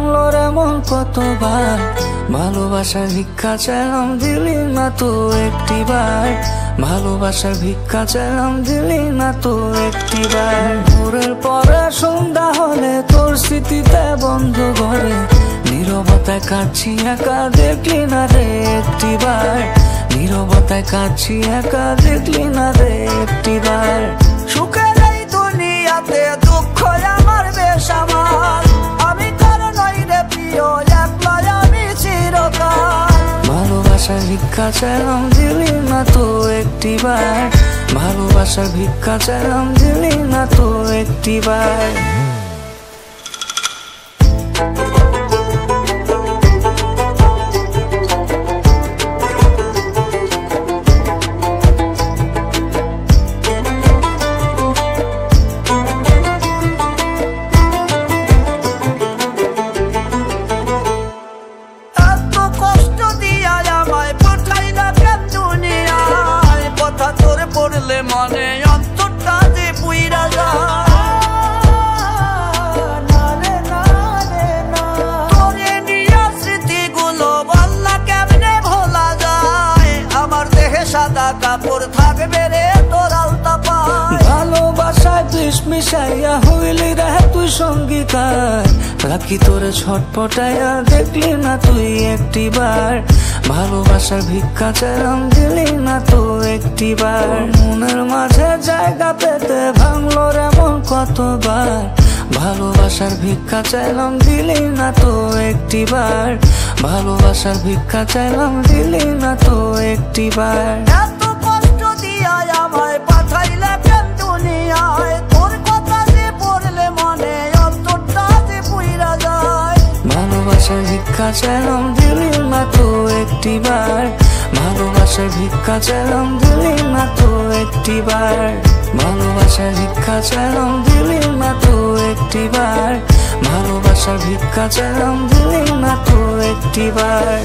ভাঙলো রে মন কতবার, ভালোবাসার ভিক্ষা চাইলাম দিলি না তো একটিবার, ভালোবাসার ভিক্ষা চাইলাম দিলি না তো একটিবার। ভোরের পরে সন্ধ্যা হলে তোর স্মৃতিতে বন্ধ ঘরে, নীরবতায় কাঁদছি একা দেখলি না রে একটিবার, নীরবতায় কাঁদছি একা দেখলি না রে একটিবার। সুখের এই দুনিয়াতে দুঃখ আমার বেসামাল, আমি তোর নই রে প্রিয় একলাই আমি চিরকাল। ভালোবাসার ভিক্ষা চাইলাম দিলি না তো একটিবার, ভালোবাসার ভিক্ষা চাইলাম দিলি না তো একটিবার। মনে অন্তরটা যে পুইরা যায়, তোরে নিয়া স্মৃতিগুলো বললা কেমনে ভোলা যায়, আমার দেহে সাদা কাপড় থাকবে রে তোর আলতা পায়। ভালোবাসায় বিষ মিশাইয়া হইলি রে তুই সঙ্গীকার, রাখি তোরে ছটপটাইয়া দেখলি না তুই একটিবার, ভালোবাসার ভিক্ষা চাইলাম দিলি না তো একটিবার। মনের মাঝে জায়গা পেতে ভাঙলো রে মন কতবার, ভালোবাসার ভিক্ষা চাইলাম দিলি না তো একটিবার, ভালোবাসার ভিক্ষা চাইলাম দিলি না তো একটিবার। এত কষ্ট দিয়া আমায় পাঠাইলে কেন দুনিয়ায়, তোর কথা যে পড়লে মনে অন্তরটা যে পুইরা যায়। ভালোবাসার ভিক্ষা চাইলাম দিলি না তো একটিবার, ভালোবাসার ভিক্ষা চাইলাম দিলি না তো একটিবার, ভালোবাসার ভিক্ষা চাইলাম দিলি না তো একটিবার, ভালোবাসার ভিক্ষা চাইলাম দিলি না তো একটিবার।